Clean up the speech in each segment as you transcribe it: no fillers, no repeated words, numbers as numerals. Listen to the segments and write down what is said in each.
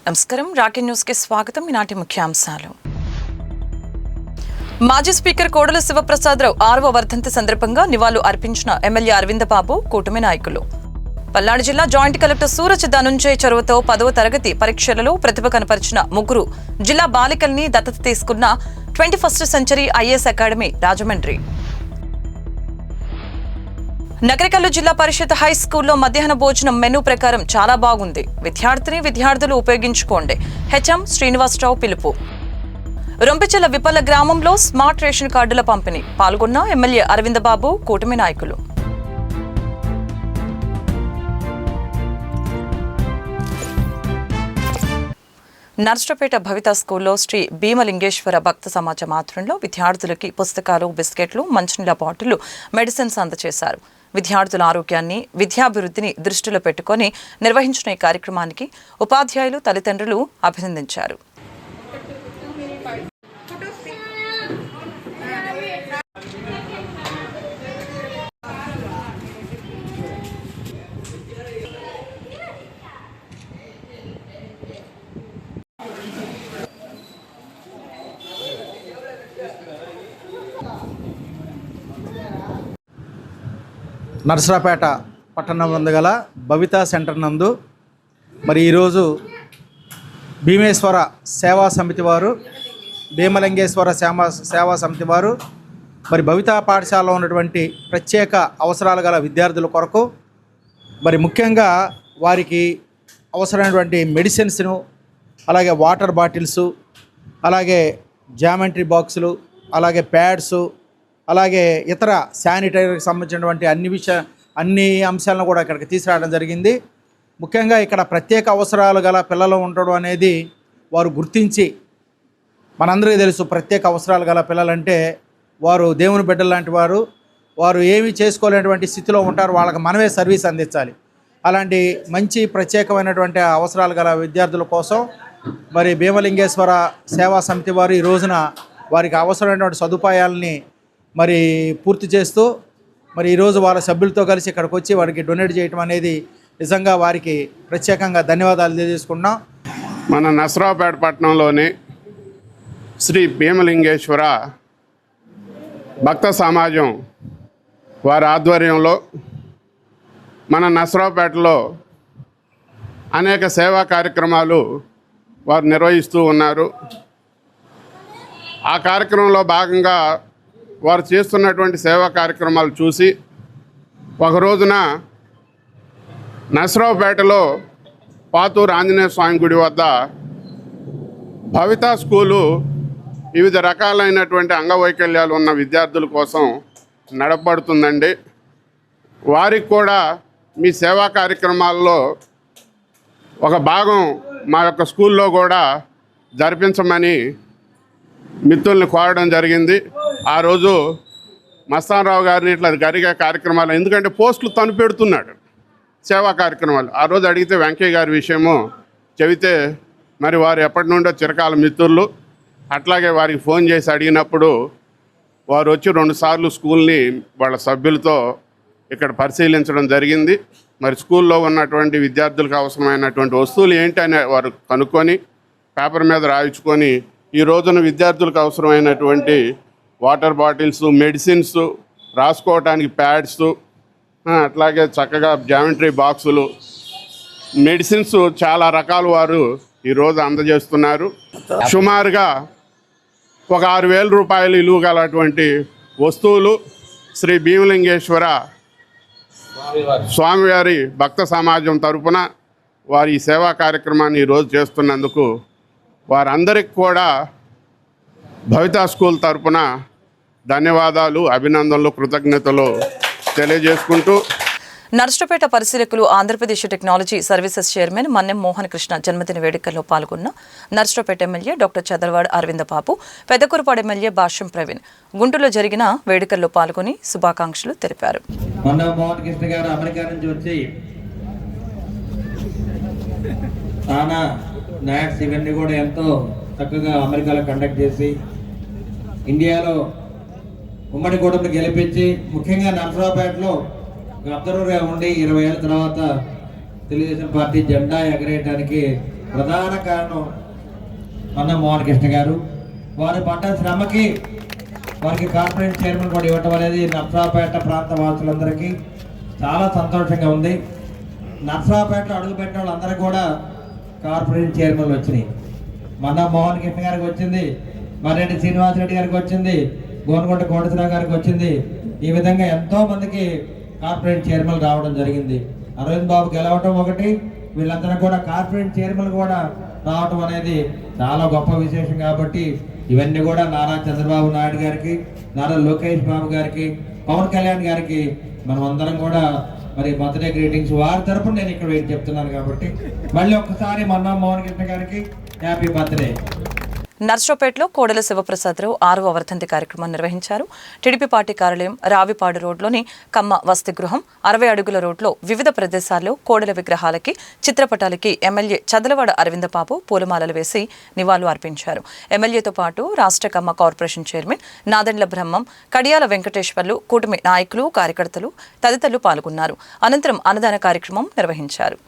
నమస్కారం, Rocky news కి స్వాగతం. ఈనాటి ముఖ్యాంశాలు. మాజీ స్పీకర్ కోడెల శివప్రసాదరావు 6వ వర్ధంతి సందర్భంగా నివాళులు అర్పించిన ఎమ్మెల్యే అరవింద బాబు, కూటమి నాయకులు. పల్నాడు జిల్లా జాయింట్ కలెక్టర్ సూరజ్ ధనుంజయ్ చొరవతో 10వ తరగతి పరీక్షలలో ప్రతిభ కనపరిచిన 3 జిల్లా బాలికల్ని దత్తత తీసుకున్న 21st century IAS academy Rajahmundry. Nagarikallu జిల్లా పరిషత్ హై స్కూల్లో మధ్యాహ్న భోజనం మెనూ ప్రకారం చాలా బాగుంది. విద్యార్థులు ఉపయోగించుకోండి. హెచ్ఎం శ్రీనివాసరావు పిలుపు. రొంపిచెల విపల్ల గ్రామంలో స్మార్ట్ రేషన్ కార్డుల పంపిణీ. పాల్గొన్న ఎమ్మెల్యే అరవింద బాబు, కూటమి నాయకులు. నర్సరావుపేట భవిత స్కూల్లో శ్రీ భీమలింగేశ్వర భక్త సమాజం ఆధ్వర్యంలో విద్యార్థులకి పుస్తకాలు, బిస్కెట్లు, మంచినీళ్ల బాటిళ్లు, మెడిసిన్స్ అందజేశారు. విద్యార్థుల ఆరోగ్యాన్ని, విద్యాభివృద్ధిని దృష్టిలో పెట్టుకుని నిర్వహించిన ఈ కార్యక్రమానికి ఉపాధ్యాయులు, తల్లిదండ్రులు అభినందించారు. నర్సరావుపేట పట్టణం నందు గల భవిత సెంటర్ నందు ఈరోజు భీమేశ్వర సేవా సమితి వారు, భీమలింగేశ్వర సేవా సమితి వారు భవిత పాఠశాలలో ఉన్నటువంటి ప్రత్యేక అవసరాలు గల విద్యార్థుల కొరకు ముఖ్యంగా వారికి అవసరమైనటువంటి మెడిసిన్స్ను, అలాగే వాటర్ బాటిల్సు, అలాగే జామెంట్రీ బాక్సులు, అలాగే ప్యాడ్సు, అలాగే ఇతర శానిటైజర్కి సంబంధించినటువంటి అన్ని అంశాలను కూడా ఇక్కడికి తీసుకురావడం జరిగింది. ముఖ్యంగా ఇక్కడ ప్రత్యేక అవసరాలు గల పిల్లలు ఉండడం అనేది వారు గుర్తించి, మనందరికీ తెలుసు ప్రత్యేక అవసరాలు గల పిల్లలంటే వారు దేవుని బిడ్డలు లాంటి వారు ఏమీ చేసుకోలేనటువంటి స్థితిలో ఉంటారు. వాళ్ళకి మనమే సర్వీస్ అందించాలి. అలాంటి మంచి ప్రత్యేకమైనటువంటి అవసరాలు గల విద్యార్థుల కోసం భీమలింగేశ్వర సేవా సమితి వారు ఈ రోజున వారికి అవసరమైనటువంటి సదుపాయాలని పూర్తి చేస్తూ ఈరోజు వాళ్ళ సభ్యులతో కలిసి ఇక్కడికి వచ్చి వారికి డొనేట్ చేయడం అనేది నిజంగా వారికి ప్రత్యేకంగా ధన్యవాదాలు తెలియజేసుకున్నాం. మన నర్సరావుపేట పట్టణంలోని శ్రీ భీమలింగేశ్వర భక్త సమాజం వారి ఆధ్వర్యంలో మన నర్సరావుపేటలో అనేక సేవా కార్యక్రమాలు వారు నిర్వహిస్తూ ఉన్నారు. ఆ కార్యక్రమంలో భాగంగా వారు చేస్తున్నటువంటి సేవా కార్యక్రమాలు చూసి ఒక రోజున నర్సరావుపేటలో పాతూరు ఆంజనేయ స్వామి గుడి వద్ద భవిత స్కూలు వివిధ రకాలైనటువంటి అంగవైకల్యాలు ఉన్న విద్యార్థుల కోసం నడపబడుతుందండి. వారికి కూడా మీ సేవా కార్యక్రమాల్లో ఒక భాగం మా యొక్క స్కూల్లో కూడా జరిపించమని మిత్రుల్ని కోరడం జరిగింది. ఆ రోజు మస్తానరావు గారిని ఇట్లా జరిగే కార్యక్రమాలు, ఎందుకంటే పోస్టులు తను పెడుతున్నాడు సేవా కార్యక్రమాలు. ఆ రోజు అడిగితే వెంకయ్య గారి విషయము చెబితే వారు ఎప్పటి నుండో చిరకాల మిత్రులు. అట్లాగే వారికి ఫోన్ చేసి అడిగినప్పుడు వారు వచ్చి 2 సార్లు స్కూల్ని వాళ్ళ సభ్యులతో ఇక్కడ పరిశీలించడం జరిగింది. స్కూల్లో ఉన్నటువంటి విద్యార్థులకు అవసరమైనటువంటి వస్తువులు ఏంటి అని వారు కనుక్కొని పేపర్ మీద రాయించుకొని ఈ రోజున విద్యార్థులకు అవసరమైనటువంటి వాటర్ బాటిల్స్, మెడిసిన్స్, రాసుకోవటానికి ప్యాడ్స్, అట్లాగే చక్కగా జామెంట్రీ బాక్సులు, మెడిసిన్స్ చాలా రకాలు వారు ఈరోజు అందజేస్తున్నారు. సుమారుగా ఒక 6,000 రూపాయలు విలువ గలటువంటి వస్తువులు శ్రీ భీమలింగేశ్వర స్వామివారి భక్త సమాజం తరపున వారి ఈ సేవా కార్యక్రమాన్ని ఈరోజు చేస్తున్నందుకు వారందరికి కూడా భవిత స్కూల్ తరపున ధన్యవాదాలు, అభినందనలు, కృతజ్ఞతలు తెలియజేసుకుంటూ నర్సరావుపేట పరిశీలకులు Andhra Pradesh technology services chairman Mannem Mohan Krishna జన్మదిన వేడుకల్లో పాల్గొన్న నర్సరావుపేట ఎమ్మెల్యే డాక్టర్ చదర్వాడ అరవింద బాబు, పెదకూరుపాడు ఎమ్మెల్యే భాష్యం ప్రవీణ్ గుంటూరులో జరిగిన వేడుకల్లో పాల్గొని శుభాకాంక్షలు తెలిపారు. మన్నెం మోహన్ కృష్ణ గారు అమెరికా నుంచి వచ్చి నాట్స్ ఇవన్నీ కూడా ఎంతో చక్కగా అమెరికాలో కండక్ట్ చేసి ఇండియాలో ఉమ్మడి కూటమిని గెలిపించి ముఖ్యంగా నర్సరావుపేటలో అబ్జర్వర్గా ఉండి 20 ఏళ్ళ తర్వాత తెలుగుదేశం పార్టీ జెండా ఎగరేయడానికి ప్రధాన కారణం అన్న మోహన్ కృష్ణ గారు. వారు పడ్డ శ్రమకి వారికి కార్పొరేట్ చైర్మన్ కూడా ఇవ్వటం అనేది నర్సరావుపేట ప్రాంత వాసులందరికీ చాలా సంతోషంగా ఉంది. నర్సరావుపేటలో అడుగుపెట్టిన వాళ్ళందరూ కూడా కార్పొరేట్ చైర్మన్లు వచ్చినాయి. మన మోహన్ కృష్ణ గారికి వచ్చింది, మర్రెడ్డి శ్రీనివాసరెడ్డి గారికి వచ్చింది, గోనగుంట కోటేశ్వరరావు గారికి వచ్చింది. ఈ విధంగా ఎంతో మందికి కార్పొరేట్ చైర్మన్ రావడం జరిగింది. అరవింద్ బాబు గెలవటం ఒకటి, వీళ్ళందరూ కూడా కార్పొరేట్ చైర్మన్ కూడా రావటం అనేది చాలా గొప్ప విశేషం. కాబట్టి ఇవన్నీ కూడా నారా చంద్రబాబు నాయుడు గారికి, నారా లోకేష్ బాబు గారికి, పవన్ కళ్యాణ్ గారికి మనం అందరం కూడా మరి బర్త్డే గ్రీటింగ్స్ వారి తరపున నేను ఇక్కడ వెయిట్ చెప్తున్నాను. కాబట్టి మళ్ళీ ఒక్కసారి మన్నా మోహన్ కృష్ణ గారికి హ్యాపీ బర్త్డే. నర్సరావుపేటలో కోడెల శివప్రసాదరావు 6వ వర్ధంతి కార్యక్రమం నిర్వహించారు. టీడీపీ పార్టీ కార్యాలయం, రావిపాడు రోడ్లోని కమ్మ వసతి గృహం, 60 అడుగుల రోడ్లో వివిధ ప్రదేశాల్లో కోడెల విగ్రహాలకి, చిత్రపటాలకి ఎమ్మెల్యే చదలవాడ అరవిందబాబు పూలమాలలు వేసి నివాళులు అర్పించారు. ఎమ్మెల్యేతో పాటు రాష్ట్ర కమ్మ కార్పొరేషన్ చైర్మన్ నాదెండ్ల బ్రహ్మం, కడియాల వెంకటేశ్వర్లు, కూటమి నాయకులు, కార్యకర్తలు తదితరులు పాల్గొన్నారు. అనంతరం అన్నదాన కార్యక్రమం నిర్వహించారు.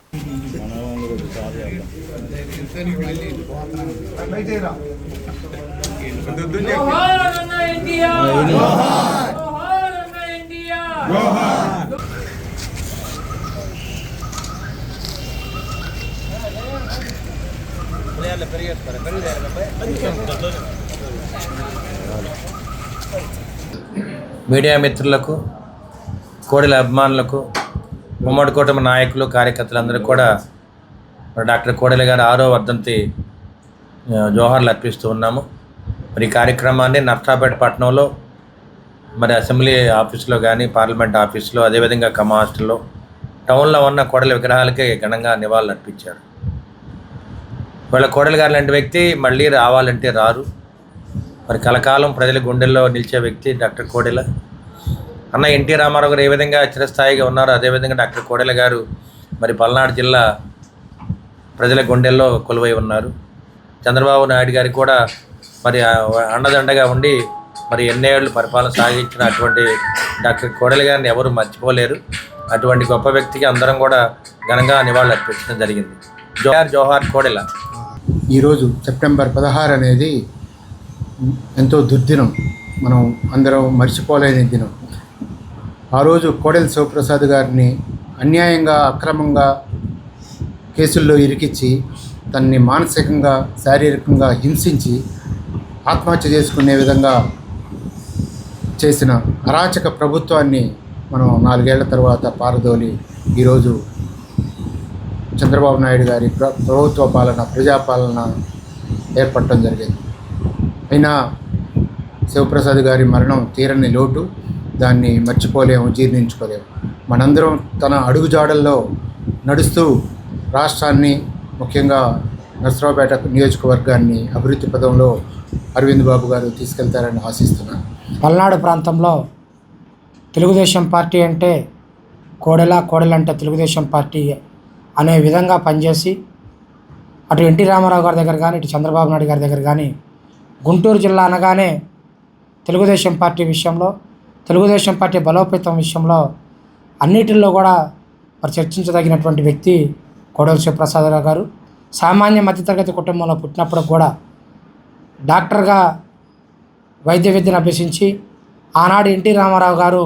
మీడియా మిత్రులకు, కోడెల అభిమానులకు, ఉమ్మడి కూటమి నాయకులు, కార్యకర్తలందరూ కూడా డాక్టర్ కోడెల గారి 6వ వర్ధంతి జోహార్లు అర్పిస్తూ ఉన్నాము. మరి ఈ కార్యక్రమాన్ని నర్సరావుపేట పట్టణంలో మరి అసెంబ్లీ ఆఫీసులో కానీ, పార్లమెంట్ ఆఫీసులో, అదేవిధంగా కమ్మ హాస్టల్లో, టౌన్లో ఉన్న కోడెల విగ్రహాలకి ఘనంగా నివాళులు అర్పించారు. వాళ్ళ కోడెల గారు లాంటి వ్యక్తి మళ్ళీ రావాలంటే రారు. మరి కలకాలం ప్రజల గుండెల్లో నిలిచే వ్యక్తి డాక్టర్ కోడెల. అన్న ఎన్టీ రామారావు గారు ఏ విధంగా చిరస్థాయిగా ఉన్నారో అదేవిధంగా డాక్టర్ కోడెల గారు మరి పల్నాడు జిల్లా ప్రజల గుండెల్లో కొలువై ఉన్నారు. చంద్రబాబు నాయుడు గారికి కూడా మరి అండదండగా ఉండి మరి ఎన్నేళ్ళు పరిపాలన సాగించిన అటువంటి డాక్టర్ కోడెల గారిని ఎవరు మర్చిపోలేరు. అటువంటి గొప్ప వ్యక్తికి అందరం కూడా ఘనంగా నివాళులు అర్పించడం జరిగింది. జోహార్ జోహార్ కోడెల. ఈరోజు సెప్టెంబర్ 16 అనేది ఎంతో దుర్దినం, మనం అందరం మర్చిపోలేని దినం. ఆ రోజు కోడెల శివప్రసాద్ గారిని అన్యాయంగా, అక్రమంగా కేసుల్లో ఇరికించి తనని మానసికంగా, శారీరకంగా హింసించి ఆత్మహత్య చేసుకునే విధంగా చేసిన అరాచక ప్రభుత్వాన్ని మనం 4 ఏళ్ల తర్వాత పారదోలి ఈరోజు చంద్రబాబు నాయుడు గారి ప్రభుత్వ పాలన, ప్రజాపాలన ఏర్పడటం జరిగింది. అయినా శివప్రసాద్ గారి మరణం తీరని లోటు, దాన్ని మర్చిపోలేము, జీర్ణించుకోలేము. మనందరం తన అడుగుజాడల్లో నడుస్తూ రాష్ట్రాన్ని, ముఖ్యంగా నర్సరావుపేట నియోజకవర్గాన్ని అభివృద్ధి పదంలో అరవింద్ బాబు గారు తీసుకెళ్తారని ఆశిస్తున్నాను. పల్నాడు ప్రాంతంలో తెలుగుదేశం పార్టీ అంటే కోడెల, కోడెల అంటే తెలుగుదేశం పార్టీ అనే విధంగా పనిచేసి అటు ఎన్టీ రామారావు గారి దగ్గర కానీ, ఇటు చంద్రబాబు నాయుడు గారి దగ్గర కానీ, గుంటూరు జిల్లా అనగానే తెలుగుదేశం పార్టీ విషయంలో, తెలుగుదేశం పార్టీ బలోపేతం విషయంలో అన్నిటిల్లో కూడా మరి చర్చించదగినటువంటి వ్యక్తి కోడెల శివప్రసాదరావు గారు. సామాన్య మధ్యతరగతి కుటుంబంలో పుట్టినప్పుడు కూడా డాక్టర్గా వైద్య విద్యను అభ్యసించి ఆనాడు ఎన్టీ రామారావు గారు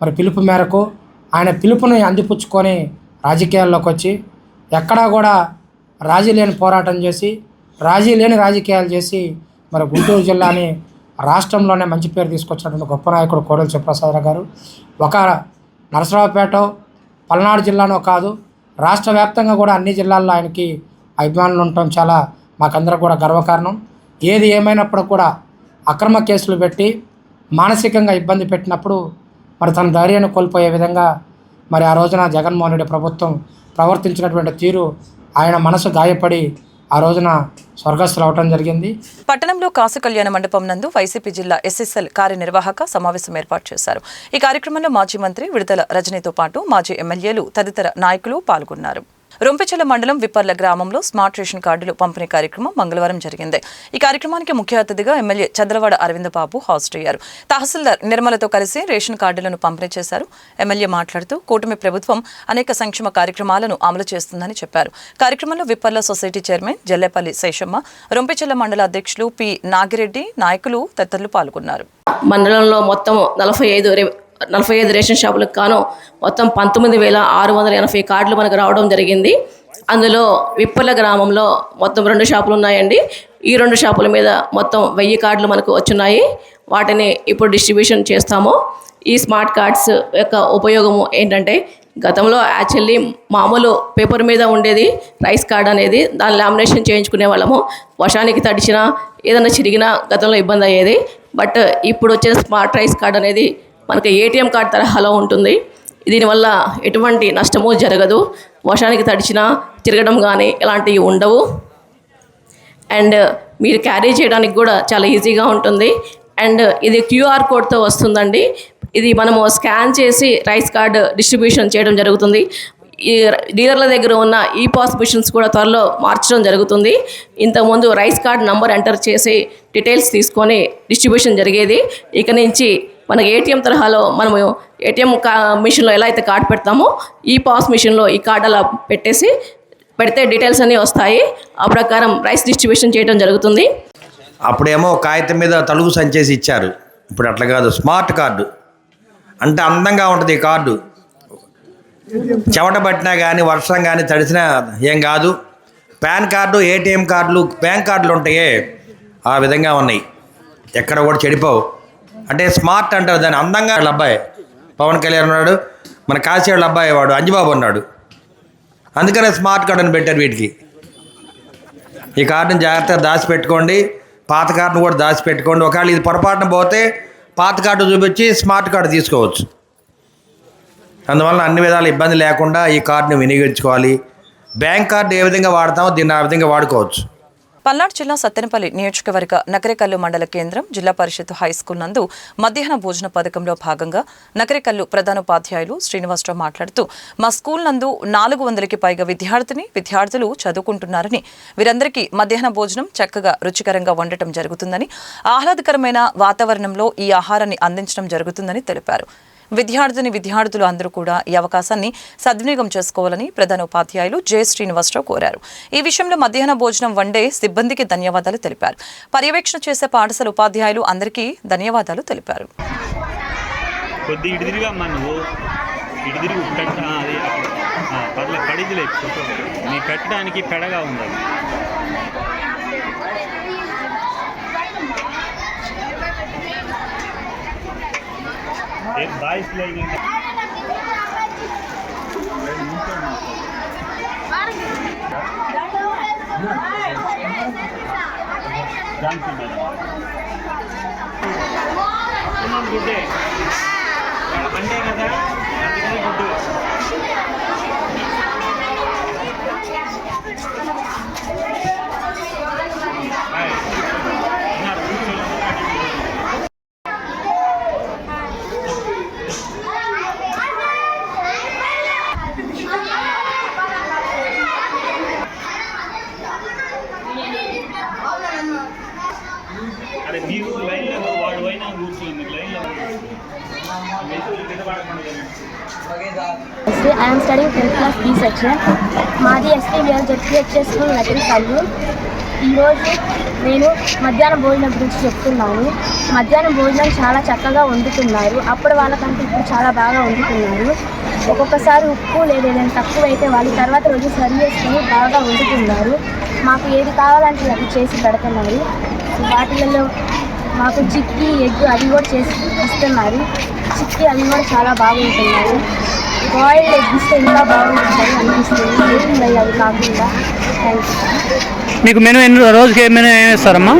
మరి పిలుపు మేరకు ఆయన పిలుపుని అందిపుచ్చుకొని రాజకీయాల్లోకి వచ్చి ఎక్కడా కూడా రాజీ లేని పోరాటం చేసి, రాజీ లేని రాజకీయాలు చేసి మరి గుంటూరు జిల్లాని రాష్ట్రంలోనే మంచి పేరు తీసుకొచ్చినటువంటి గొప్ప నాయకుడు కోడెల శివప్రసాదరావు గారు. ఒక నరసరావుపేట, పల్నాడు జిల్లానో కాదు, రాష్ట్ర వ్యాప్తంగా కూడా అన్ని జిల్లాల్లో ఆయనకి అభిమానులు ఉండటం చాలా మాకందరం కూడా గర్వకారణం. ఏది ఏమైనప్పుడు కూడా అక్రమ కేసులు పెట్టి మానసికంగా ఇబ్బంది పెట్టినప్పుడు మరి తన ధైర్యాన్ని కోల్పోయే విధంగా మరి ఆ రోజున జగన్మోహన్ రెడ్డి ప్రభుత్వం ప్రవర్తించినటువంటి తీరు ఆయన మనసు గాయపడి ఆ రోజున స్వర్గస్థులు అవటం జరిగింది. పట్టణంలో కాసు కళ్యాణ మండపం నందు వైసీపీ జిల్లా ఎస్ఎస్ఎల్ కార్యనిర్వాహక సమావేశం ఏర్పాటు చేశారు. ఈ కార్యక్రమంలో మాజీ మంత్రి విడుదల రజనీతో పాటు మాజీ ఎమ్మెల్యేలు తదితర నాయకులు పాల్గొన్నారు. రొంపిచెల మండలం విప్పర్ల గ్రామంలో స్మార్ట్ రేషన్ కార్డులు పంపిణీ కార్యక్రమం మంగళవారం జరిగింది. ఈ కార్యక్రమానికి ముఖ్య అతిథిగా ఎమ్మెల్యే చంద్రవాడ అరవింద బాబు హాజరయ్యారు. తహసీల్దార్ నిర్మలతో కలిసి రేషన్ కార్డులను పంపిణీ చేశారు. ఎమ్మెల్యే మాట్లాడుతూ కూటమి ప్రభుత్వం అనేక సంక్షేమ కార్యక్రమాలను అమలు చేస్తుందని చెప్పారు. కార్యక్రమంలో విప్పర్ల సొసైటీ చైర్మన్ జల్లేపల్లి శేషమ్మ, రొంపిచెల మండల అధ్యక్షులు పి నాగిరెడ్డి, నాయకులు తదితరులు పాల్గొన్నారు. మండలంలో మొత్తం 45 రేషన్ షాపులకు కాను మొత్తం 19,680 కార్డులు మనకు రావడం జరిగింది. అందులో విప్పర్ల గ్రామంలో మొత్తం 2 షాపులు ఉన్నాయండి. ఈ 2 షాపుల మీద మొత్తం 1000 కార్డులు మనకు వచ్చున్నాయి. వాటిని ఇప్పుడు డిస్ట్రిబ్యూషన్ చేస్తాము. ఈ స్మార్ట్ కార్డ్స్ యొక్క ఉపయోగము ఏంటంటే, గతంలో యాక్చువల్లీ మామూలు పేపర్ మీద ఉండేది రైస్ కార్డ్ అనేది, దాని లామినేషన్ చేయించుకునే వాళ్ళము. వర్షానికి తడిచినా ఏదైనా చిరిగినా గతంలో ఇబ్బంది అయ్యేది. బట్ ఇప్పుడు వచ్చే స్మార్ట్ రైస్ కార్డ్ అనేది మనకి ఏటీఎం కార్డ్ తరహాలో ఉంటుంది. దీనివల్ల ఎటువంటి నష్టము జరగదు. వర్షానికి తడిచినా తిరగడం కానీ ఇలాంటివి ఉండవు. అండ్ మీరు క్యారీ చేయడానికి కూడా చాలా ఈజీగా ఉంటుంది. అండ్ ఇది క్యూఆర్ కోడ్తో వస్తుందండి. ఇది మనము స్కాన్ చేసి రైస్ కార్డ్ డిస్ట్రిబ్యూషన్ చేయడం జరుగుతుంది. ఈ డీలర్ల దగ్గర ఉన్న ఈ పాస్ మిషన్స్ కూడా త్వరలో మార్చడం జరుగుతుంది. ఇంతకుముందు రైస్ కార్డ్ నంబర్ ఎంటర్ చేసి డీటెయిల్స్ తీసుకొని డిస్ట్రిబ్యూషన్ జరిగేది. ఇక నుంచి మనకి ఏటీఎం తరహాలో మనము ఏటీఎం మిషన్లో ఎలా అయితే కార్డ్ పెడతామో ఈ పాస్ మిషన్లో ఈ కార్డ్ అలా పెడితే డీటెయిల్స్ అన్నీ వస్తాయి. ఆ ప్రకారం రైస్ డిస్ట్రిబ్యూషన్ చేయడం జరుగుతుంది. అప్పుడేమో కాగితం మీద తలుగు సంచేసి ఇచ్చారు. ఇప్పుడు అట్లా కాదు, స్మార్ట్ కార్డు అంటే అందంగా ఉంటుంది. ఈ కార్డు చెమట పట్టినా కానీ వర్షం కానీ తడిసినా ఏం కాదు. పాన్ కార్డు, ఏటీఎం కార్డులు, బ్యాంక్ కార్డులు ఉంటాయే ఆ విధంగా ఉన్నాయి. ఎక్కడ కూడా చెడిపోవు. అంటే స్మార్ట్ అంటారు దాన్ని. అందంగా వాళ్ళ అబ్బాయి పవన్ కళ్యాణ్ ఉన్నాడు, మన కాశీ వాళ్ళ అబ్బాయి వాడు అంజబాబు ఉన్నాడు. అందుకనే స్మార్ట్ కార్డు అని పెట్టారు వీటికి. ఈ కార్డుని జాగ్రత్తగా దాచిపెట్టుకోండి. పాత కార్డును కూడా దాచిపెట్టుకోండి. ఒకవేళ ఇది పొరపాటున పోతే పాత కార్డు చూపించి స్మార్ట్ కార్డు తీసుకోవచ్చు. అందువల్ల అన్ని విధాల ఇబ్బంది లేకుండా ఈ కార్డుని వినియోగించుకోవాలి. బ్యాంక్ కార్డు ఏ విధంగా వాడతామో దీన్ని ఆ విధంగా వాడుకోవచ్చు. పల్నాడు జిల్లా సత్తెనపల్లి నియోజకవర్గ నకరేకల్లు మండల కేంద్రం జిల్లా పరిషత్ హైస్కూల్ నందు మధ్యాహ్న భోజన పథకంలో భాగంగా నకరేకల్లు ప్రధానోపాధ్యాయులు శ్రీనివాసరావు మాట్లాడుతూ, మా స్కూల్ నందు 400కి పైగా విద్యార్థులు చదువుకుంటున్నారని, వీరందరికీ మధ్యాహ్న భోజనం చక్కగా రుచికరంగా వండటం జరుగుతుందని, ఆహ్లాదకరమైన వాతావరణంలో ఈ ఆహారాన్ని అందించడం జరుగుతుందని తెలిపారు. విద్యార్థులు అందరూ కూడా ఈ అవకాశాన్ని సద్వినియోగం చేసుకోవాలని ప్రధానోపాధ్యాయులు జె శ్రీనివాసరావు కోరారు. ఈ విషయంలో మధ్యాహ్న భోజనం వండే సిబ్బందికి ధన్యవాదాలు తెలిపారు. పర్యవేక్షణ చేసే పాఠశాల ఉపాధ్యాయులు అందరికీ ధన్యవాదాలు తెలిపారు. కట్టడానికి పెడగా ఉండాలి. एक 22 लेंगे गुड्डे अंडे कदा అందుకని గుడ్డు I am studying 10th class B section. మాది STVR స్కూల్ నకరేకల్లు. ఈరోజు నేను మధ్యాహ్నం భోజనం గురించి చెప్తున్నాను. మధ్యాహ్నం భోజనం చాలా చక్కగా వండుతున్నారు. అప్పుడు వాళ్ళకంటే ఇప్పుడు చాలా బాగా వండుతున్నారు. ఒక్కొక్కసారి ఉప్పు లేదా ఏదైనా తక్కువ అయితే వాళ్ళు తర్వాత రోజు సరి చేసుకుని బాగా వండుతున్నారు. మాకు ఏది కావాలంటే అది చేసి పెడుతున్నారు. వాటిలలో మాకు చిక్కీ ఎగ్ అది కూడా చేసి ఇస్తున్నారు. చిక్కీ అవి కూడా చాలా బాగుంటున్నారు. బాయిల్డ్ ఎగ్ ఇస్తే ఇంకా బాగుంటుంది అనిపిస్తుంది. ఏమున్నాయి అవి కాకుండా. Thank you. మీకు మెనూ రోజుకి మెనూ ఏమి ఇస్తారమ్మా?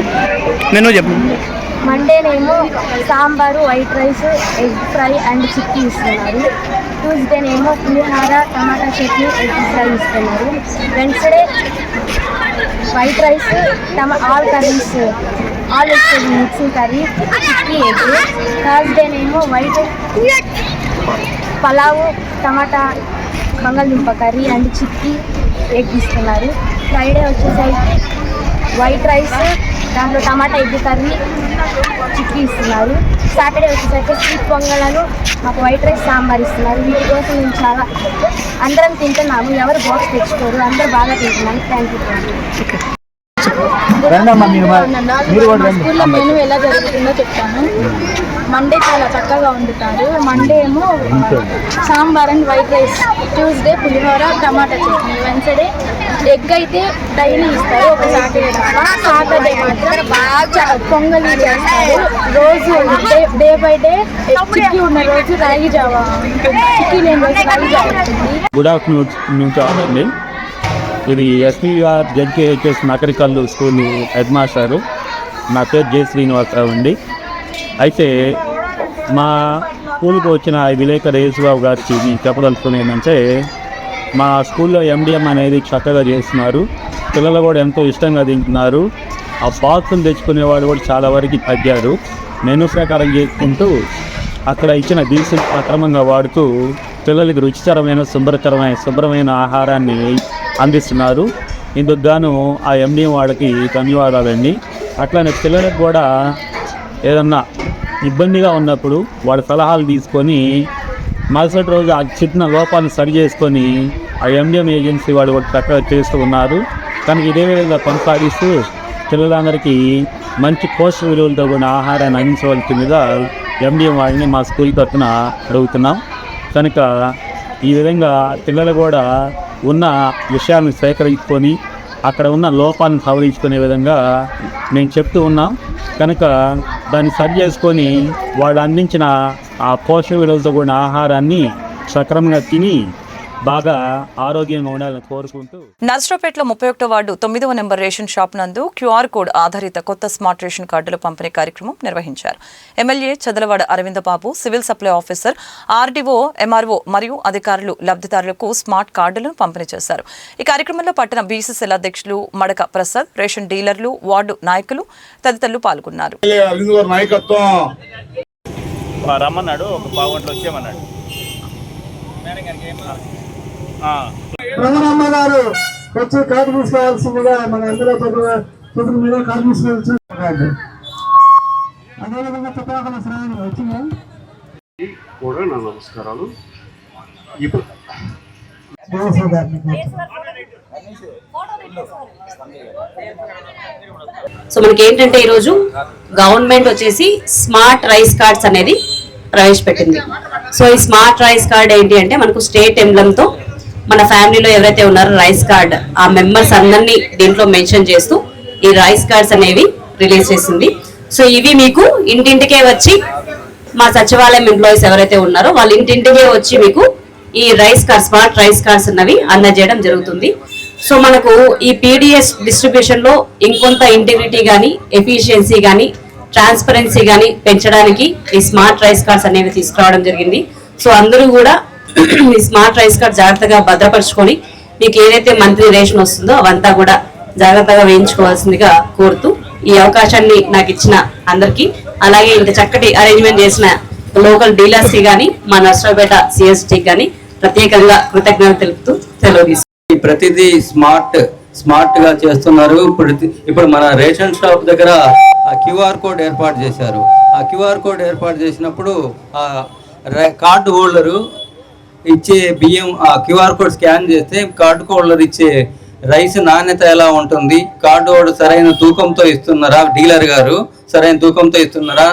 మెనూ చెప్పండి. మండేనేమో sambar, white rice, egg fry and chikki ఇస్తున్నారు. ట్యూస్డేనేమో పులిహార, టమాటా చట్నీ, ఎగ్ ఫ్రై ఇస్తున్నారు. Wednesday white rice, all curries, all vegetable mixing curry, chikki egg. థర్స్డేనేమో వైట్ పలావు, టమాటా బంగాళదుంప కర్రీ అండ్ చిక్కీ ఎగ్ ఇస్తున్నారు. ఫ్రైడే వచ్చేసరికి వైట్ రైస్, దాంట్లో టమాటా ఎగ్ కర్రీ, చిక్కీ ఇస్తున్నారు. సాటర్డే వచ్చేసరికి స్వీట్ పొంగలను మాకు వైట్ రైస్ సాంబార్ ఇస్తున్నారు. వీటి కోసం మేము చాలా అందరం తింటున్నాము. ఎవరు బాక్స్ తెచ్చుకోరు, అందరూ బాగా తింటున్నాము. Thank you. స్కూల్లో మెనూ ఎలా జరుగుతుందో చెప్తాను. మండే చాలా చక్కగా వండుతారు. మండే ఏమో sambar and white rice, Tuesday pulihora tomato chutney, Wednesday egg అయితే డైలీ ఇస్తారు, ఒక సాటర్డే మాత్రం బాగా పొంగలి చేస్తారు. రోజు డే బై డే చిక్కీ ఉన్న రోజు రాగి జావా ఉంటుంది, చిక్కీ లేని రోజు రాగి జావా ఉంటుంది. గుడ్ ఆఫ్టర్నూన్ అండి. ఇది SPR ZKHS Nakarikallu school head master. నా పేరు జె శ్రీనివాసరావు అండి. అయితే మా స్కూల్కి వచ్చిన విలేకరు యేసుబాబు గారికి చెప్పదలుచుకుని ఏంటంటే, మా స్కూల్లో ఎండిఎం అనేది చక్కగా చేస్తున్నారు. పిల్లలు కూడా ఎంతో ఇష్టంగా తింటున్నారు. ఆ బాక్సులు తెచ్చుకునేవాడు కూడా చాలా వరకు తగ్గారు. మెనూ ప్రకారం చేసుకుంటూ అక్కడ ఇచ్చిన దినుసులు సక్రమంగా వాడుతూ పిల్లలకి రుచికరమైన శుభ్రమైన ఆహారాన్ని అందిస్తున్నారు. ఇందుకు గాను ఆ ఎండిఎం వాళ్ళకి ధన్యవాదాలండి. అట్లానే పిల్లలకు కూడా ఏదన్నా ఇబ్బందిగా ఉన్నప్పుడు వాళ్ళ సలహాలు తీసుకొని మరుసటి రోజు ఆ చిన్న లోపాన్ని సరి చేసుకొని ఆ ఎండిఎం ఏజెన్సీ వాళ్ళు కూడా చక్కగా చేస్తూ ఉన్నారు. కానీ ఇదే విధంగా కొనసాగిస్తూ పిల్లలందరికీ మంచి పోషక విలువలతో కూడిన ఆహారాన్ని అందించవలసిందిగా ఎండిఎం వాళ్ళని మా స్కూల్ తరఫున అడుగుతున్నాం. కనుక ఈ విధంగా పిల్లలు కూడా ఉన్న విషయాలను సేకరించుకొని అక్కడ ఉన్న లోపాలను సవరించుకునే విధంగా మేము చెప్తూ ఉన్నాం. కనుక దాన్ని సరి చేసుకొని వాళ్ళు అందించిన ఆ పోషక విలువలతో కూడిన ఆహారాన్ని సక్రమంగా తిని బాగా ఆరోగ్యంగా ఉండాలని కోరుకుంటూ నర్సరావుపేటలో 31వ వార్డు 9వ నెంబర్ రేషన్ షాప్ నందు క్యూఆర్ కోడ్ ఆధారిత కొత్త స్మార్ట్ రేషన్ కార్డుల పంపిణీ కార్యక్రమం నిర్వహించారు. MLA Chadalavada Aravindababu, civil supply officer, RDO, MRO మరియు అధికారులు లబ్ధిదారులకు స్మార్ట్ కార్డులను పంపిణీ చేశారు. ఈ కార్యక్రమంలో పట్టణ బీసీసీఎల్ అధ్యక్షులు మడక ప్రసాద్, రేషన్ డీలర్లు, వార్డు నాయకులు తదితరులు పాల్గొన్నారు. రమ్మన్నాడు, ఒక పావుగంటలో వచ్చేయమన్నాడు. ప్రధానమ్మ గారు వచ్చి కార్డు తీసుకోవాల్సిందిగా మన అందరూ చేతుల మీద కార్డు తీసుకోవాల్సి. అదేవిధంగా తుపాకుల శ్రావణి వచ్చిందా కూడా నా నమస్కారాలు. సో మనకి ఏంటంటే ఈరోజు గవర్నమెంట్ వచ్చేసి స్మార్ట్ రైస్ కార్డ్స్ అనేది ప్రవేశపెట్టింది. సో ఈ స్మార్ట్ రైస్ కార్డ్ ఏంటి అంటే మనకు స్టేట్ ఎంబ్లంతో మన ఫ్యామిలీలో ఎవరైతే ఉన్నారో రైస్ కార్డ్ ఆ మెంబర్స్ అందరినీ దీంట్లో మెన్షన్ చేస్తూ ఈ రైస్ కార్డ్స్ అనేవి రిలీజ్ చేసింది. సో ఇవి మీకు ఇంటింటికే వచ్చి మా సచివాలయం ఎంప్లాయీస్ ఎవరైతే ఉన్నారో వాళ్ళ ఇంటింటికే వచ్చి మీకు ఈ rice card smart rice cards అన్నవి అందజేయడం జరుగుతుంది. సో మనకు ఈ పీడిఎస్ డిస్ట్రిబ్యూషన్ లో ఇంకొంత ఇంటిగ్రిటీ కానీ ఎఫిషియన్సీ కానీ ట్రాన్స్పరెన్సీ కానీ పెంచడానికి ఈ స్మార్ట్ రైస్ కార్డ్స్ అనేవి తీసుకురావడం జరిగింది. సో అందరూ కూడా ఈ స్మార్ట్ రైస్ కార్డ్ జాగ్రత్తగా భద్రపరుచుకొని మీకు ఏదైతే మంత్లీ రేషన్ వస్తుందో అవంతా కూడా జాగ్రత్తగా వేయించుకోవాల్సిందిగా కోరుతూ ఈ అవకాశాన్ని నాకు ఇచ్చిన అందరికీ, అలాగే ఇంత చక్కటి అరేంజ్మెంట్ చేసిన లోకల్ డీలర్స్ కి కానీ మా నర్సరావుపేట సిఎస్టీ కానీ ప్రత్యేకంగా కృతజ్ఞతలు తెలుపుతూ సెలవు తీసుకుంటాం. ప్రతిదీ స్మార్ట్ గా చేస్తున్నారు. ఇప్పుడు మన రేషన్ షాప్ దగ్గర ఆ క్యూఆర్ కోడ్ ఏర్పాటు చేశారు. ఆ క్యూఆర్ కోడ్ ఏర్పాటు చేసినప్పుడు ఆ కార్డు హోల్డరు ఇచ్చే బియ్యం ఆ క్యూఆర్ కోడ్ స్కాన్ చేస్తే కార్డు హోల్డర్ ఇచ్చే రైస్ నాణ్యత ఎలా ఉంటుంది, కార్డు హోల్డర్ సరైన తూకంతో ఇస్తున్నారా, డీలర్ గారు సరైన తూకంతో ఇస్తున్నారా,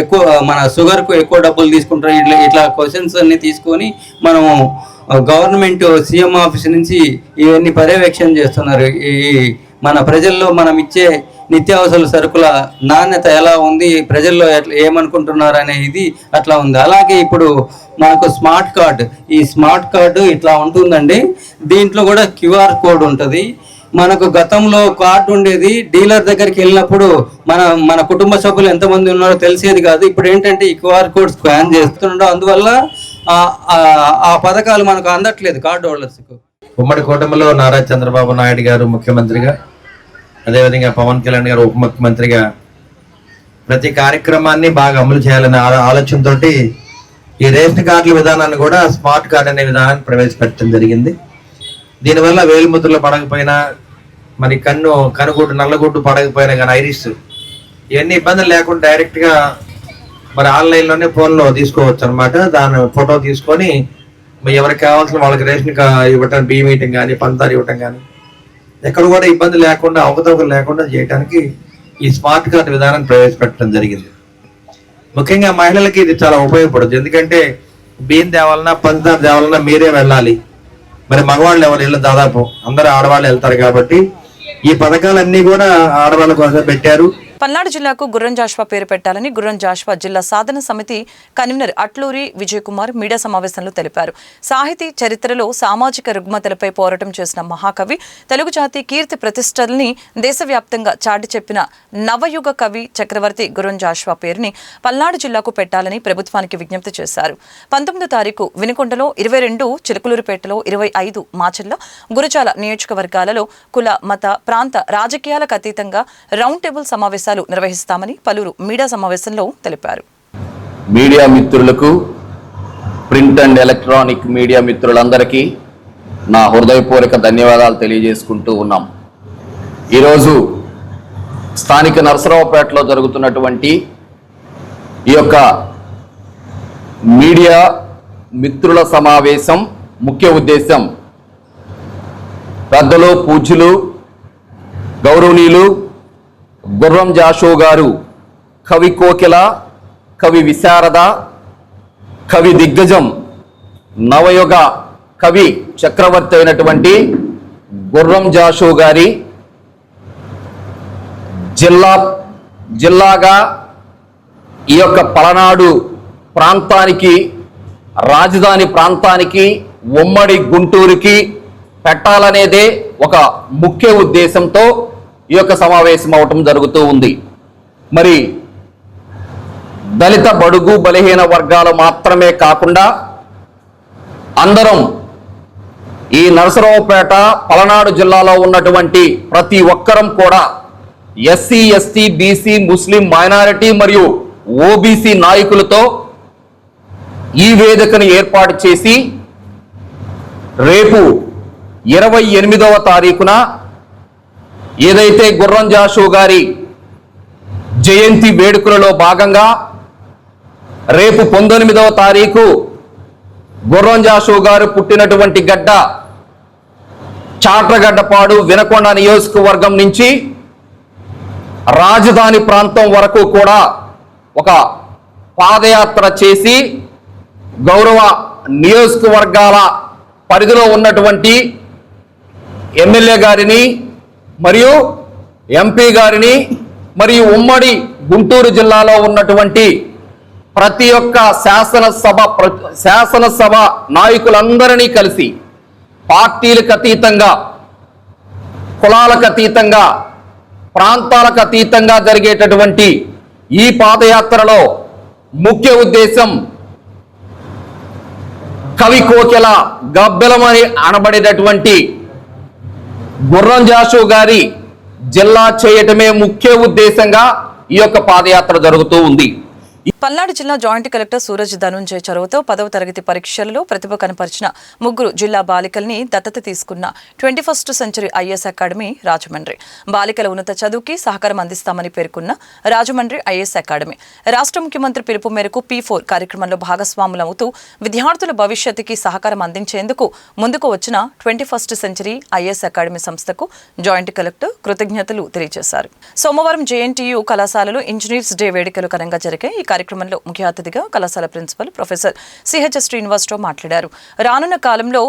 ఎక్కువ మన షుగర్కు ఎక్కువ డబ్బులు తీసుకుంటారా, ఇట్లా క్వశ్చన్స్ అన్ని తీసుకొని మనము గవర్నమెంట్ సీఎం ఆఫీస్ నుంచి ఇవన్నీ పర్యవేక్షణ చేస్తున్నారు. ఈ మన ప్రజల్లో మనం ఇచ్చే నిత్యావసర సరుకుల నాణ్యత ఎలా ఉంది, ప్రజల్లో ఏమనుకుంటున్నారు అనేది అట్లా ఉంది. అలాగే ఇప్పుడు మనకు స్మార్ట్ కార్డు, ఈ స్మార్ట్ కార్డు ఇట్లా ఉంటుందండి. దీంట్లో కూడా క్యూఆర్ కోడ్ ఉంటుంది. మనకు గతంలో కార్డు ఉండేది, డీలర్ దగ్గరికి వెళ్ళినప్పుడు మన కుటుంబ సభ్యులు ఎంతమంది ఉన్నారో తెలిసేది కాదు. ఇప్పుడు ఏంటంటే ఈ క్యూఆర్ కోడ్ స్కాన్ చేస్తుండడం, అందువల్ల ఆ పథకాలు మనకు అందట్లేదు కార్డు హోల్డర్స్కు. ఉమ్మడి కూటమిలో నారా చంద్రబాబు నాయుడు గారు ముఖ్యమంత్రిగా, అదేవిధంగా పవన్ కళ్యాణ్ గారు ఉప ముఖ్యమంత్రిగా ప్రతి కార్యక్రమాన్ని బాగా అమలు చేయాలనే ఆలోచనతో ఈ రేషన్ కార్డుల విధానాన్ని కూడా స్మార్ట్ కార్డ్ అనే విధానాన్ని ప్రవేశపెట్టడం జరిగింది. దీనివల్ల వేలిముద్రలు పడకపోయినా, మరి కనుగుడ్డు నల్లగుడ్డు పడకపోయినా కానీ ఐరిస్ ఇవన్నీ ఇబ్బందులు లేకుండా డైరెక్ట్గా మరి ఆన్లైన్లోనే ఫోన్లో తీసుకోవచ్చు అనమాట. దాని ఫోటో తీసుకొని ఎవరికి కావాల్సిన వాళ్ళకి రేషన్ ఇవ్వటం, బియ్యం ఇవ్వటం కానీ, పంచదార ఇవ్వటం కానీ ఎక్కడ కూడా ఇబ్బంది లేకుండా, అవకతవకలు లేకుండా చేయడానికి ఈ స్మార్ట్ కార్డు విధానం ప్రవేశపెట్టడం జరిగింది. ముఖ్యంగా మహిళలకి ఇది చాలా ఉపయోగపడుతుంది. ఎందుకంటే బియ్యం తేవాలన్నా, పంచదార తేవాలన్నా మీరే వెళ్ళాలి. మరి మగవాళ్ళు ఎవరు ఇళ్ళు దాదాపు అందరూ ఆడవాళ్ళు వెళ్తారు. కాబట్టి ఈ పథకాలన్నీ కూడా ఆడవాళ్ళ కోసం పెట్టారు. పల్నాడు జిల్లాకు గుర్రం జాషువా పేరు పెట్టాలని గుర్రం జాషువా జిల్లా సాధన సమితి కన్వీనర్ అట్లూరి విజయ్ కుమార్ మీడియా సమావేశంలో తెలిపారు. సాహితీ చరిత్రలో సామాజిక రుగ్మతలపై పోరాటం చేసిన మహాకవి, తెలుగు జాతి కీర్తి ప్రతిష్టల్ని దేశవ్యాప్తంగా చాటి చెప్పిన నవయుగ కవి చక్రవర్తి గుర్రం జాషువా పేరుని పల్నాడు జిల్లాకు పెట్టాలని ప్రభుత్వానికి విజ్ఞప్తి చేశారు. 19వ తారీఖు వినుకొండలో, 22 చిలుకలూరుపేటలో, 25 మాచర్ల, గురజాల నియోజకవర్గాలలో కుల, మత, ప్రాంత రాజకీయాలకు అతీతంగా రౌండ్ టేబుల్ సమావేశాలు నిర్వహిస్తామని పలువురు మీడియా సమావేశంలో తెలిపారు. మీడియా మిత్రులకు, ప్రింట్ అండ్ ఎలక్ట్రానిక్ మీడియా మిత్రులందరికీ నా హృదయపూర్వక ధన్యవాదాలు తెలియజేసుకుంటూ ఉన్నాం. ఈరోజు స్థానిక నరసరావుపేటలో జరుగుతున్నటువంటి ఈ యొక్క మీడియా మిత్రుల సమావేశం ముఖ్య ఉద్దేశం పెద్దలు, పూజ్యులు, గౌరవనీయులు గుర్రం జాషువా గారు కవి కోకిల, కవి విశారద, కవి దిగ్గజం, నవయుగ కవి చక్రవర్తి అయినటువంటి గుర్రం జాషువా గారి జిల్లాగా ఈ యొక్క పలనాడు ప్రాంతానికి, రాజధాని ప్రాంతానికి, ఉమ్మడి గుంటూరుకి పెట్టాలనేదే ఒక ముఖ్య ఉద్దేశంతో ఈ యొక్క సమావేశం అవటం జరుగుతూ ఉంది. మరి దళిత, బడుగు, బలహీన వర్గాలు మాత్రమే కాకుండా అందరం ఈ నరసరావుపేట పలనాడు జిల్లాలో ఉన్నటువంటి ప్రతి ఒక్కరం కూడా ఎస్సీ, ఎస్టీ, బీసీ, ముస్లిం, మైనారిటీ మరియు ఓబీసీ నాయకులతో ఈ వేదికను ఏర్పాటు చేసి రేపు 28వ తారీఖున ఏదైతే గుర్రం జాషువా గారి జయంతి వేడుకలలో భాగంగా రేపు 19వ తారీఖు గుర్రం జాషువా గారు పుట్టినటువంటి గడ్డ చాట్రగడ్డపాడు, వినకొండ నియోజకవర్గం నుంచి రాజధాని ప్రాంతం వరకు కూడా ఒక పాదయాత్ర చేసి గౌరవ నియోజకవర్గాల పరిధిలో ఉన్నటువంటి ఎమ్మెల్యే గారిని మరియు ఎంపీ గారిని మరియు ఉమ్మడి గుంటూరు జిల్లాలో ఉన్నటువంటి ప్రతి ఒక్క శాసనసభ నాయకులందరినీ కలిసి పార్టీలకు అతీతంగా, కులాలకు అతీతంగా, ప్రాంతాలకు అతీతంగా జరిగేటటువంటి ఈ పాదయాత్రలో ముఖ్య ఉద్దేశం కవి కోకిల, గబ్బెలమని అనబడేటటువంటి గుర్రం జాషువా గారి జిల్లా చేయటమే ముఖ్య ఉద్దేశంగా ఈ యొక్క పాదయాత్ర జరుగుతూ ఉంది. పల్నాడు జిల్లా జాయింట్ కలెక్టర్ సూరజ్ ధనుంజయ్ చొరవతో 10వ తరగతి పరీక్షలలో ప్రతిభ కనపరిచిన 3 జిల్లా బాలికల్ని దత్తత తీసుకున్న 21st century IAS academy Rajahmundry. బాలికల ఉన్నత చదువుకి సహకారం అందిస్తామని పేర్కొన్న రాజమండ్రి ఐఏఎస్ అకాడమీ రాష్ట్ర ముఖ్యమంత్రి పిలుపు మేరకు P4 కార్యక్రమంలో భాగస్వాములవుతూ విద్యార్థుల భవిష్యత్తుకి సహకారం అందించేందుకు ముందుకు వచ్చిన 21st సెంచరీ ఐఏఎస్ అకాడమీ సంస్థకు జాయింట్ కలెక్టర్ కృతజ్ఞతలు తెలియజేశారు. సోమవారం JNTU కళాశాలలో ఇంజనీర్స్ డే వేడుకలు ఘనంగా జరిగాయి. ఈ కార్యక్రమంలో ముఖ్య అతిథిగా కళాశాల ప్రిన్సిపల్ ప్రొఫెసర్ CH శ్రీనివాసరావు మాట్లాడారు. రానున్న కాలంలో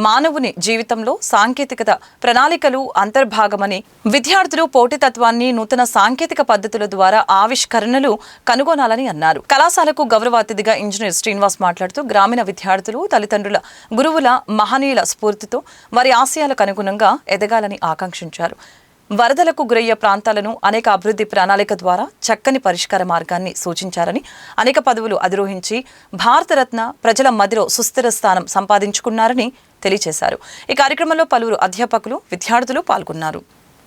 మానవుని జీవితంలో సాంకేతికత ప్రణాళికలు అంతర్భాగమని, విద్యార్థులు పోటీతత్వాన్ని నూతన సాంకేతిక పద్ధతుల ద్వారా ఆవిష్కరణలు కనుగొనాలని అన్నారు. కళాశాలకు గౌరవ అతిథిగా ఇంజనీర్ శ్రీనివాస్ మాట్లాడుతూ గ్రామీణ విద్యార్థులు తల్లిదండ్రుల, గురువుల, మహనీయుల స్ఫూర్తితో వారి ఆశయాలకు అనుగుణంగా ఎదగాలని ఆకాంక్షించారు. వరదలకు గురయ్యే ప్రాంతాలను అనేక అభివృద్ధి ప్రణాళిక ద్వారా చక్కని పరిష్కార మార్గాన్ని సూచించారని, అనేక పదవులు అధిరోహించి భారతరత్న ప్రజల మదిలో సుస్థిర స్థానం సంపాదించుకున్నారని తెలియజేశారు. ఈ కార్యక్రమంలో పలువురు అధ్యాపకులు, విద్యార్థులు పాల్గొన్నారు.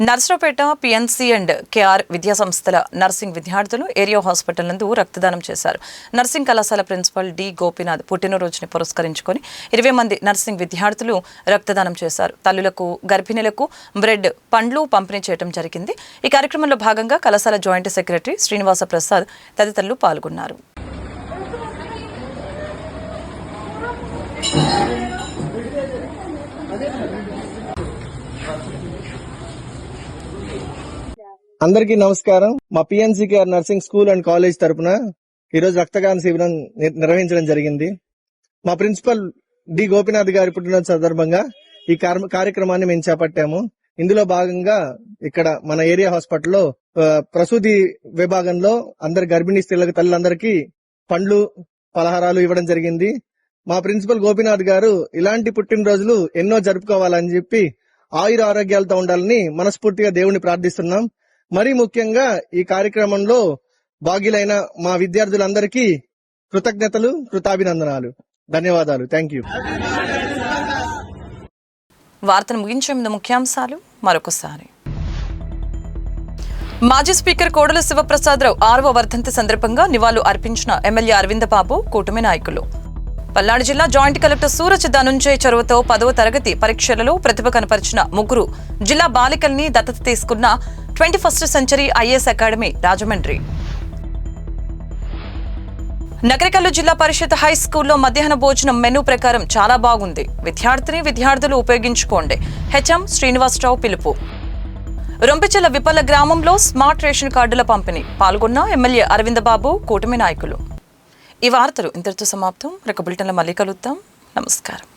నర్సరావుపేట పిఎన్సి అండ్ కేఆర్ విద్యా సంస్థల నర్సింగ్ విద్యార్థులు ఏరియా హాస్పిటల్ నందు రక్తదానం చేశారు. నర్సింగ్ కళాశాల ప్రిన్సిపల్ డి గోపీనాథ్ పుట్టినరోజుని పురస్కరించుకొని 20 మంది నర్సింగ్ విద్యార్థులు రక్తదానం చేశారు. తల్లులకు, గర్భిణులకు బ్రెడ్, పండ్లు పంపిణీ చేయడం జరిగింది. ఈ కార్యక్రమంలో భాగంగా కళాశాల జాయింట్ సెక్రటరీ శ్రీనివాస ప్రసాద్ తదితరులు పాల్గొన్నారు. అందరికీ నమస్కారం. మా పిఎన్సికేఆర్ నర్సింగ్ స్కూల్ అండ్ కాలేజ్ తరపున ఈరోజు రక్తదాన శిబిరం నిర్వహించడం జరిగింది. మా ప్రిన్సిపల్ డి గోపీనాథ్ గారి పుట్టినరోజు సందర్భంగా ఈ కార్యక్రమాన్ని మేము చేపట్టాము. ఇందులో భాగంగా ఇక్కడ మన ఏరియా హాస్పిటల్లో ప్రసూతి విభాగంలో అందరి గర్భిణీ స్త్రీలకు, తల్లులందరికీ పండ్లు, పలహారాలు ఇవ్వడం జరిగింది. మా ప్రిన్సిపల్ గోపీనాథ్ గారు ఇలాంటి పుట్టినరోజులు ఎన్నో జరుపుకోవాలని చెప్పి ఆయుర ఆరోగ్యాలతో ఉండాలని మనస్ఫూర్తిగా దేవుణ్ణి ప్రార్థిస్తున్నాం. మరీ ముఖ్యంగా ఈ కార్యక్రమంలో భాగ్యులైన మా విద్యార్థులందరికీ కృతజ్ఞతలు, కృతాభినందనాలు, ధన్యవాదాలు. Thank you. వార్తను ముగించే ముందు ముఖ్యాంశాలు మరొకసారి. మాజీ స్పీకర్ కోడెల శివప్రసాదరావు 6వ వర్ధంతి సందర్భంగా నివాళులు అర్పించిన ఎమ్మెల్యే అరవిందబాబు, కూటమి నాయకులు. పల్నాడు జిల్లా జాయింట్ కలెక్టర్ సూరజ్ ధనుంజయ్ చొరవతో 10వ తరగతి పరీక్షలలో ప్రతిభ కనపరిచిన 3 జిల్లా బాలికల్ని దత్తత తీసుకున్న 21st century IAS academy Rajahmundry. Nagarikallu జిల్లా పరిషత్ హై స్కూల్లో మధ్యాహ్న భోజనం మెనూ ప్రకారం చాలా బాగుంది. విద్యార్థులు ఉపయోగించుకోండి. హెచ్ఎం శ్రీనివాసరావు పిలుపు. రొంపిచెల విపల్ల గ్రామంలో స్మార్ట్ రేషన్ కార్డుల పంపిణీ. పాల్గొన్న ఎమ్మెల్యే అరవిందబాబు, కూటమి నాయకులు. ఈ వార్తలు ఇంతటితో సమాప్తం. రేపు బులెటిన్లో మళ్ళీ కలుద్దాం. నమస్కారం.